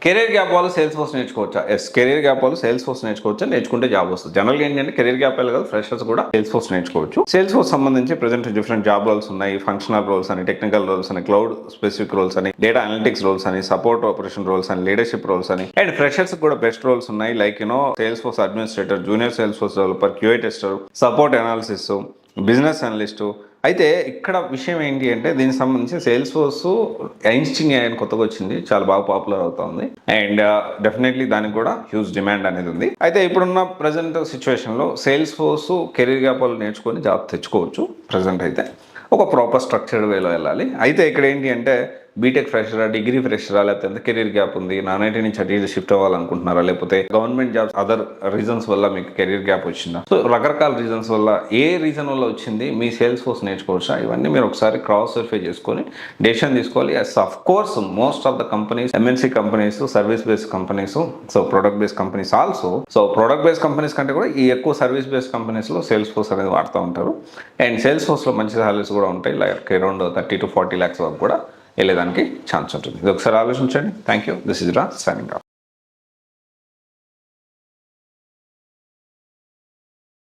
Career gap వాళ్ళు Salesforce నేర్చుకోవచ్చా? Yes, career gap వాళ్ళు సేల్స్ ఫోర్స్ నేర్చుకోవచ్చా, నేర్చుకుంటే జాబ్ వస్తుంది. జనరల్గా ఏంటంటే కెరీర్ గ్యాప్ కాదు, ఫ్రెషర్స్ కూడా సేల్స్ ఫోర్స్ నేర్చుకోవచ్చు. సేల్స్ ఫోర్స్ సంబంధించి ప్రెజెంట్ డిఫరెంట్ జాబ్ రోల్స్ ఉన్నాయి. ఫంక్షనల్ రోల్స్ అని, టెక్నికల్ రోల్స్ అని, క్లౌడ్ స్పెసిఫిక్ రోల్స్ అని, డేటా అనలిటిక్స్ రోల్స్ అని, సపోర్ట్ ఆపరేషన్ రోల్స్ అని, లీడర్షిప్ రోల్స్ అని, అండ్ ఫ్రెషర్స్ కూడా బెస్ట్ రోల్స్ ఉన్నాయి. Like Salesforce administrator, junior Salesforce developer, QA tester, support analysis, business analyst. అయితే ఇక్కడ విషయం ఏంటి అంటే దీనికి సంబంధించి సేల్స్ ఫోర్స్ ఐన్స్టీన్ అని కొత్తగా వచ్చింది, చాలా బాగా పాపులర్ అవుతుంది. అండ్ డెఫినెట్లీ దానికి కూడా హ్యూజ్ డిమాండ్ అనేది ఉంది. అయితే ఇప్పుడున్న ప్రజెంట్ సిచ్యువేషన్లో సేల్స్ ఫోర్స్ కెరీర్ గ్యాప్ వాళ్ళు నేర్చుకొని జాబ్ తెచ్చుకోవచ్చు. ప్రజెంట్ అయితే ఒక ప్రాపర్ స్ట్రక్చర్డ్ వేలో వెళ్ళాలి. అయితే ఇక్కడ ఏంటి అంటే బీటెక్ ఫ్రెషరా, డిగ్రీ ఫ్రెషరా, లేకపోతే ఎంత కెరీర్ గ్యాప్ ఉంది, నాన్ ఐటీ నుంచి అటు షిఫ్ట్ అవ్వాలనుకుంటున్నారా, లేకపోతే గవర్నమెంట్ జాబ్స్ అదర్ రీజన్స్ వల్ల మీకు కెరీర్ గ్యాప్ వచ్చిందా? సో రకరకాల రీజన్స్ వల్ల ఏ రీజన్ వల్ల వచ్చింది, మీ సేల్స్ ఫోర్స్ నేర్చుకోవచ్చా, ఇవన్నీ మీరు ఒకసారి క్రాస్ వెరిఫై చేసుకొని డెసిషన్ తీసుకోవాలి. Yes, of course most of the companies, MNC companies, service based companies, so product based companies also. So product based companies కంటే కూడా ఈ ఎక్కువ సర్వీస్ బేస్డ్ కంపెనీస్లో సేల్స్ ఫోర్స్ అనేది వాడుతూ ఉంటారు. అండ్ సేల్స్ ఫోర్స్లో మంచి సాలరీస్ కూడా ఉంటాయి, లైక్ అరౌండ్ 30 to 40 lakhs వరకు కూడా వెళ్ళేదానికి ఛాన్స్ ఉంటుంది. ఇది ఒకసారి ఆలోచించండి. Thank you. దిస్ ఇస్ రా సైనింగ్ ఆఫ్.